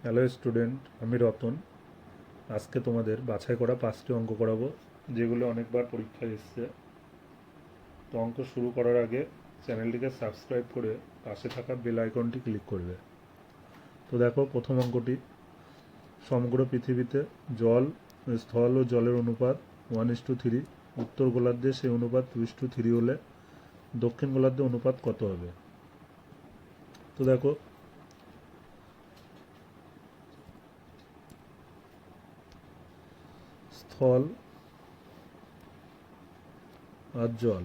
Hello student, আমি রতন। আজকে তোমাদের বাছাই করা 5টি অঙ্ক করাবো, যেগুলো অনেকবার পরীক্ষায় এসছে। তো অঙ্ক শুরু করার আগে চ্যানেলটিকে সাবস্ক্রাইব করে পাশে থাকা বেল আইকনটি ক্লিক করবে। তো দেখো, প্রথম অঙ্কটি, সমগ্র পৃথিবীতে জল, স্থল ও জলের অনুপাত 1:3। উত্তর গোলার্ধে সেই অনুপাত 2:3 হলে দক্ষিণ গোলার্ধে অনুপাত কত হবে? তো দেখো, স্থল আর জল।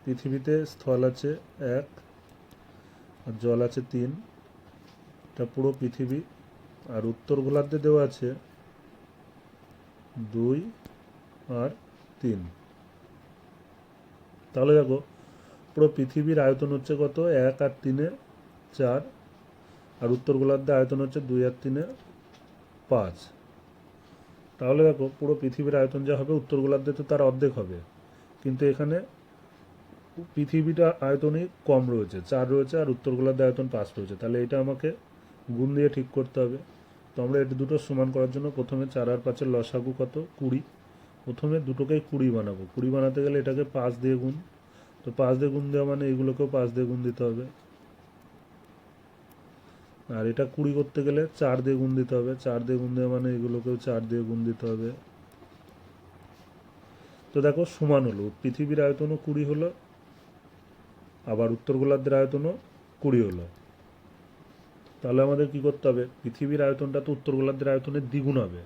পৃথিবীতে স্থল আছে 1 আর জল আছে 3, এটা পুরো পৃথিবী। আর উত্তর গোলার্ধে দেওয়া আছে 2 আর 3। তাহলে দেখো, পুরো পৃথিবীর আয়তন হচ্ছে কত? 1 আর 3 4, আর উত্তর গোলার্ধে আয়তন হচ্ছে 2 আর 3 5। তাহলে দেখো, পুরো পৃথিবীর আয়তন যা হবে উত্তর গোলার্ধে তো তার অর্ধেক হবে, কিন্তু এখানে পৃথিবীটা আয়তনই কম রয়েছে, 4 রয়েছে, আর উত্তর গোলার্ধে আয়তন 5 রয়েছে। তাহলে এটা আমাকে গুণ দিয়ে ঠিক করতে হবে। তো আমরা এটা দুটো সমান করার জন্য প্রথমে 4 আর 5-এর লসাগু কত? 20। প্রথমে দুটোকেই 20 বানাবো। 20 বানাতে গেলে এটাকে 5 দিয়ে গুণ, তো 5 দিয়ে গুণ দেওয়া মানে এগুলোকেও 5 দিয়ে গুণ দিতে হবে। আর এটা 20 করতে গেলে 4 দিয়ে গুণ দিতে হবে। 4 দিয়ে গুণ দেওয়া মানে এগুলোকেও 4 দিয়ে গুণ দিতে হবে। তো দেখো, সমান হলো। পৃথিবীর আয়তনও 20 হলো, আবার উত্তর গোলার্ধের আয়তনও 20 হলো। তাহলে আমাদের কি করতে হবে? পৃথিবীর আয়তনটা তো উত্তর গোলার্ধের আয়তনের দ্বিগুণ হবে,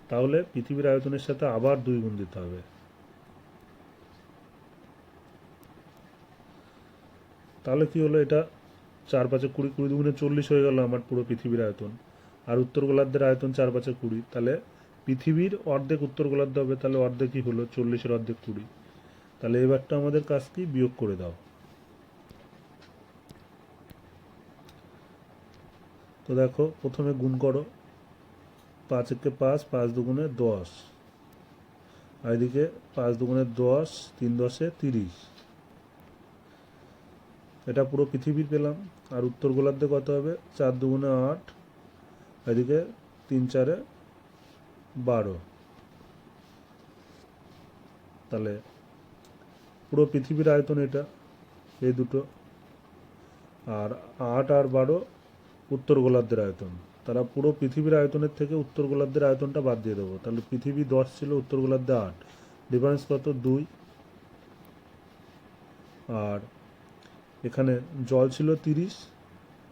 তাহলে পৃথিবীর আয়তনের সাথে আবার 2 গুণ দিতে হবে। তাহলে কি হলো? এটা 4 5 20, 20 দুগুণে 40 হয়ে গেল আমার পুরো পৃথিবীর আয়তন। আর উত্তর গোলার্ধের আয়তন 4 5 20, তাহলে পৃথিবীর অর্ধেক উত্তর গোলার্ধে হবে। তাহলে অর্ধেক কি হলো? 40-এর অর্ধেক 20। তাহলে এবারটা আমাদের কাজ কি? বিয়োগ করে দাও। তো দেখো, প্রথমে গুণ করো। 5 একে 5, 5 দুগুণে 10, আর এদিকে 5 দুগুণে 10, 3 10-এ 30। এটা পুরো পৃথিবীর পেলাম। আর উত্তর গোলার্ধে কত হবে? 4 দুগুণে 8, এদিকে 3 4-এ 12। তাহলে পুরো পৃথিবীর আয়তন এটা, এই দুটো। আর 8 আর 12 উত্তর গোলার্ধের আয়তন। তারা পুরো পৃথিবীর আয়তনের থেকে উত্তর গোলার্ধের আয়তনটা বাদ দিয়ে দেবো। তাহলে পৃথিবী 10 ছিল, উত্তর গোলার্ধে 8, ডিফারেন্স কত? 2। আর এখানে জল ছিল 30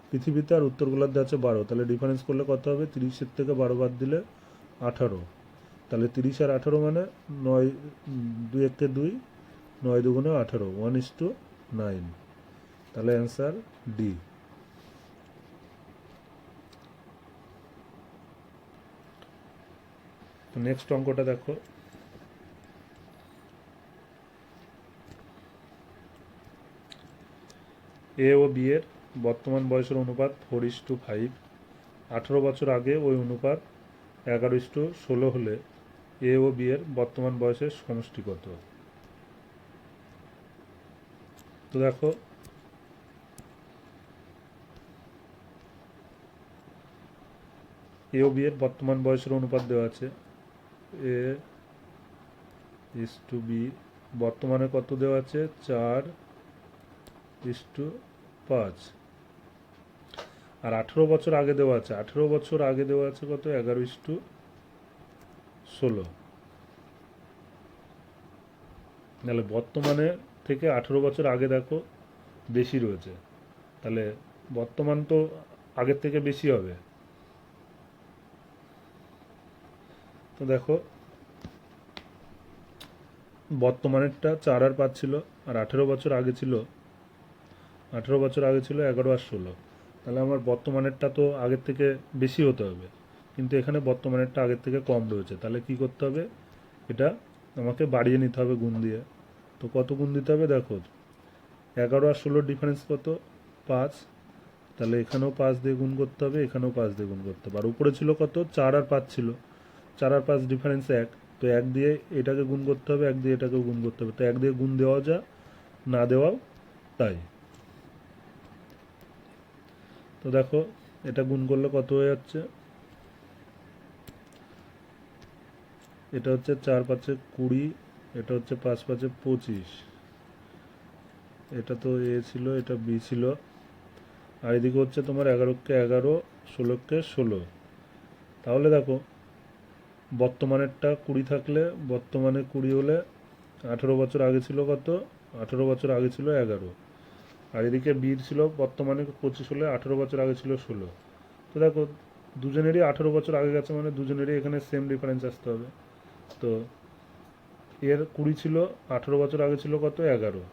পৃথিবীতে, আর উত্তর গোলার্ধে আছে 12, তাহলে ডিফারেন্স করলে কত হবে? 30-এর থেকে 12 বাদ দিলে 18। তাহলে 30 আর 18 মানে 9, 2 একে 2, 9 দুগুণে 18, 1:9। তাহলে অ্যান্সার ডি। তো নেক্সট অঙ্কটা দেখো, এ ও বি এর বর্তমান বয়সের অনুপাত 4:5। 18 বছর আগে ওই অনুপাত 11:16 হলে এ ও বি এর বর্তমান বয়সের সমষ্টি কত? তো দেখো, এ ও বি এর বর্তমান বয়সের অনুপাত দেওয়া আছে। এ ইস টু বি বর্তমানে কত দেওয়া আছে? 4:5। আর 18 বছর আগে দেওয়া আছে, 18 বছর আগে দেওয়া আছে কত? 11:16। তাহলে বর্তমানে থেকে 18 বছর আগে দেখো বেশি রয়েছে, তাহলে বর্তমান তো আগের থেকে বেশি হবে। তো দেখো, বর্তমানেরটা 4 আর 5 ছিল, আর 18 বছর আগে ছিল, 18 বছর আগে ছিল 11 আর 16। তাহলে আমার বর্তমানেরটা তো আগের থেকে বেশি হতে হবে, কিন্তু এখানে বর্তমানেরটা আগের থেকে কম রয়েছে। তাহলে কি করতে হবে? এটা আমাকে বাড়িয়ে নিতে হবে গুণ দিয়ে। তো কত গুণ দিতে হবে? দেখো, 11 আর 16-র ডিফারেন্স কত? 5। তাহলে এখানেও 5 দিয়ে গুণ করতে হবে, এখানেও 5 দিয়ে গুণ করতে হবে। আর উপরে ছিল কত? 4 আর 5 ছিল, 4 আর 5 ডিফারেন্স 1, তো 1 দিয়ে এটাকে গুণ করতে হবে, 1 দিয়ে এটাকেও গুণ করতে হবে। তো 1 দিয়ে গুণ দেওয়াও যা, না দেওয়াও তাই। তো দেখো এটা গুণ করলে কত হয়ে যাচ্ছে, এটা হচ্ছে 4 5 20, এটা হচ্ছে 5 5 25, এটা তো এ ছিল, এটা বি ছিল, আর এদিকে হচ্ছে তোমার 11কে 11, 16কে 16। তাহলে দেখো বর্তমানেরটা 20 থাকলে, বর্তমানে 20 হলে 18 বছর আগে ছিল কত, 18 বছর আগে ছিল 11, আর এদিকে বির ছিল বর্তমানে 25 হলে 18 বছর আগে ছিল 16। তো দেখো দুজনেরই 18 বছর আগে গেছে, মানে দুজনেরই এখানে সেম ডিফারেন্স আসতে হবে। তো এর 20 ছিল, 18 বছর আগে ছিল কত, 11,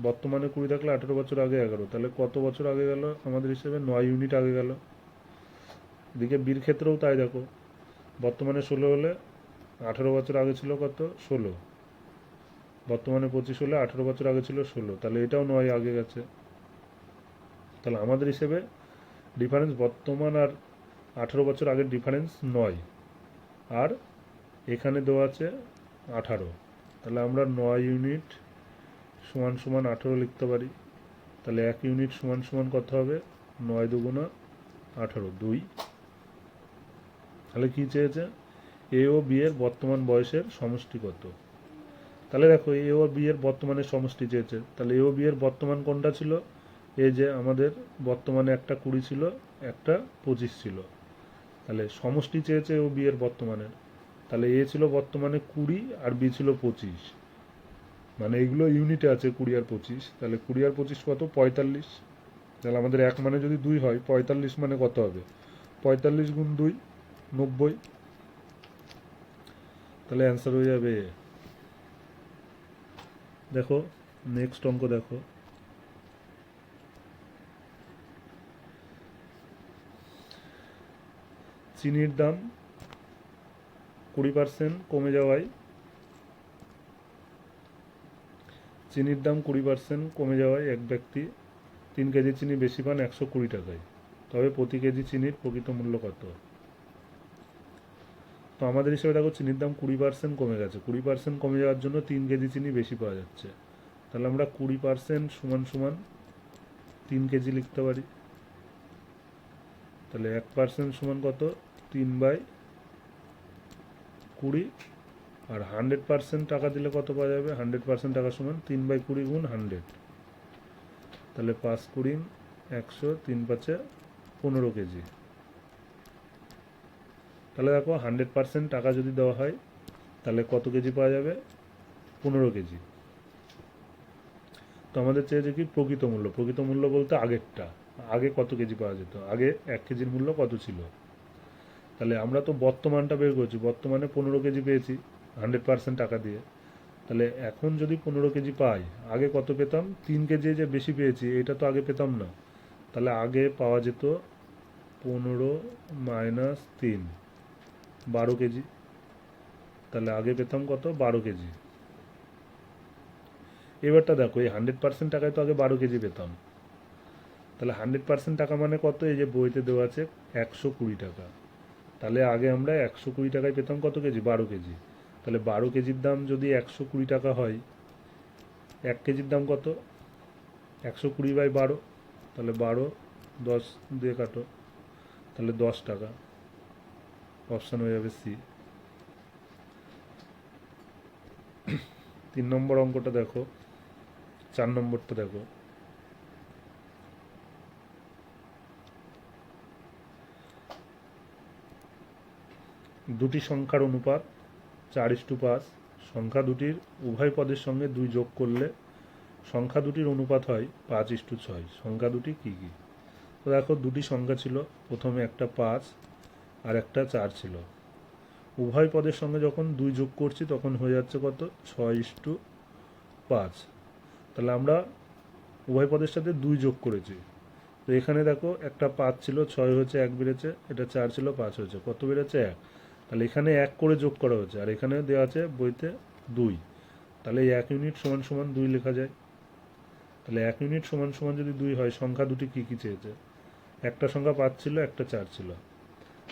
বর্তমানে 20 থাকলে 18 বছর আগে 11, তাহলে কত বছর আগে গেল আমাদের হিসেবে, 9 ইউনিট আগে গেল। এদিকে বির ক্ষেত্রেও তাই, দেখো বর্তমানে 16 হলে 18 বছর আগে ছিল কত, 16, বর্তমানে 25 হলে 18 বছর আগে ছিল 16, তাহলে এটাও 9 আগে গেছে। তাহলে আমাদের হিসেবে ডিফারেন্স বর্তমান আর 18 বছর আগের ডিফারেন্স 9, আর এখানে দেওয়া আছে 18, তাহলে আমরা 9 ইউনিট সমান সমান 18 লিখতে পারি। তাহলে 1 ইউনিট সমান সমান কত হবে, 9 দুগুণা 18, 2। তাহলে কী চেয়েছে, এ ও বি এর বর্তমান বয়সের সমষ্টি কত। তাহলে দেখো এ ও বি এর বর্তমানের সমষ্টি চেয়েছে, তাহলে এ ও বি এর বর্তমান কোনটা ছিল, এই যে আমাদের বর্তমানে একটা 20 ছিল, একটা 25 ছিল, তাহলে সমষ্টি চেয়েছে ও বি এর বর্তমানের, তাহলে এ ছিল বর্তমানে 20 আর বি ছিল 25, মানে এগুলো ইউনিটে আছে 20 আর 25, তাহলে 20 আর 25 কত, 45। তাহলে আমাদের 1 মানে যদি 2 হয়, 45 মানে কত হবে, 45 গুণ 2, 90। তাহলে অ্যান্সার হয়ে যাবে এ। দেখো নেক্সট অঙ্ক দেখো, চিনির দাম 20% কমে যাওয়ায়, চিনির দাম 20% কমে যাওয়ায় এক ব্যক্তি 3 কেজি চিনি বেশি পান 120 টাকায়, তবে প্রতি কেজি চিনির প্রকৃত মূল্য কত। তো আমাদের হিসেবে দেখো চিনির দাম 20% কমে গেছে, 20% কমে যাওয়ার জন্য 3 কেজি চিনি বেশি পাওয়া যাচ্ছে, তাহলে আমরা 20% সমান সমান 3 কেজি লিখতে পারি। তাহলে 1% সমান কত, 3/20, আর 100% টাকা দিলে কত পাওয়া যাবে, 100% টাকা সমান 3/20 গুণ 100, তাহলে 5×20 100, 3×5 15 কেজি। তাহলে দেখো 100% টাকা যদি দেওয়া হয় তাহলে কত কেজি পাওয়া যাবে, 15 কেজি। তো আমাদের চেয়েছে কি প্রকৃত মূল্য, প্রকৃত মূল্য বলতে আগেরটা, আগে কত কেজি পাওয়া যেত, আগে 1 কেজির মূল্য কত ছিল। তাহলে আমরা তো বর্তমানটা বের করছি, বর্তমানে 15 কেজি পেয়েছি 100% টাকা দিয়ে, তাহলে এখন যদি 15 কেজি পাই, আগে কত পেতাম, 3 কেজি যে বেশি পেয়েছি এটা তো আগে পেতাম না, তাহলে আগে পাওয়া যেত 15 মাইনাস 3, 12 কেজি, তাহলে আগে পেতাম কত, 12 কেজি। এবারটা দেখো এই 100% টাকায় তো আগে 12 কেজি পেতাম, তাহলে 100% টাকা মানে কত, এই যে বইতে দেওয়া আছে 120 টাকা, তাহলে আগে আমরা 120 টাকায় পেতাম কত কেজি, 12 কেজি, তাহলে 12 কেজির দাম যদি 120 টাকা হয়, 1 কেজির দাম কত, 120/12, তাহলে 12, 10 দিয়ে কাটো, তাহলে 10 টাকা, অপশান হয়ে যাবে সি। 3 নম্বর অঙ্কটা দেখো, 4 নম্বরটা দেখো, দুটি সংখ্যার অনুপাত 4:5, সংখ্যা দুটির উভয় পদের সঙ্গে 2 যোগ করলে সংখ্যা দুটির অনুপাত হয় 5:6, সংখ্যা দুটি কী কী। তো দেখো দুটি সংখ্যা ছিল, প্রথমে একটা 5 আর একটা 4 ছিল, উভয় পদের সঙ্গে যখন 2 যোগ করছি তখন হয়ে যাচ্ছে কত, 6:5, তাহলে আমরা উভয় পদের সাথে 2 যোগ করেছি, তো এখানে দেখো একটা 5 ছিল, 6 হয়েছে, 1 বেড়েছে, এটা 4 ছিল, 5 হয়েছে, কত বেড়েছে, 1, তাহলে এখানে 1 করে যোগ করা হয়েছে, আর এখানে দেওয়া আছে বইতে 2, তাহলে 1 ইউনিট সমান সমান 2 লেখা যায়। তাহলে 1 ইউনিট সমান সমান যদি 2 হয়, সংখ্যা দুটি কী কী চেয়েছে, একটা সংখ্যা 5 ছিল, একটা 4 ছিল,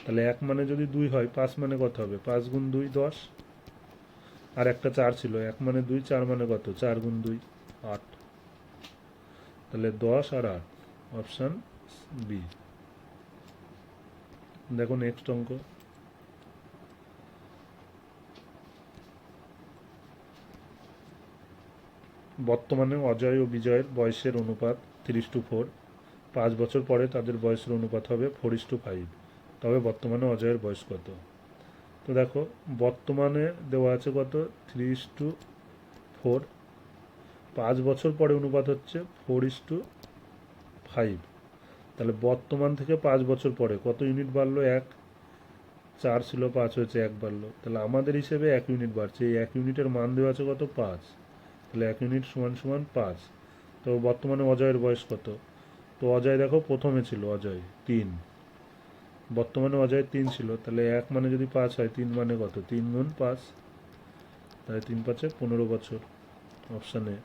তাহলে 1 মানে যদি 2 হয়, 5 মানে কত হবে, 5 গুণ 2 10, আর একটা 4 ছিল, 1 মানে 2, 4 মানে কত, 4 গুণ 2 8, তাহলে 10 আর 8, অপশান বি। দেখো নেক্সট অঙ্ক। বর্তমানে অজয় ও বিজয়ের বয়সের অনুপাত 3:4। 5 বছর পরে তাদের বয়সের অনুপাত হবে 4:5। তবে বর্তমানে অজয়ের বয়স কত? তো দেখো বর্তমানে দেওয়া আছে কত, 3:4। 5 বছর পরে অনুপাত হচ্ছে 4:5। তাহলে বর্তমান থেকে 5 বছর পরে কত ইউনিট বাড়লো? 1। 4 ছিল, 5 হয়েছে, 1 বাড়লো। তাহলে আমাদের হিসেবে 1 ইউনিট বাড়ছে। এই 1 ইউনিটের মান দেওয়া আছে কত? 5। তাহলে 1 ইউনিট সমান সমান 5। তো বর্তমানে অজয়ের বয়স কত? তো অজয় দেখো প্রথমে ছিল অজয় 3, বর্তমানে অজয় 3 ছিল। তাহলে 1 মানে যদি 5 হয়, 3 মানে কত? 3 গুণ 5, তাহলে 3 5 15 বছর। Option A.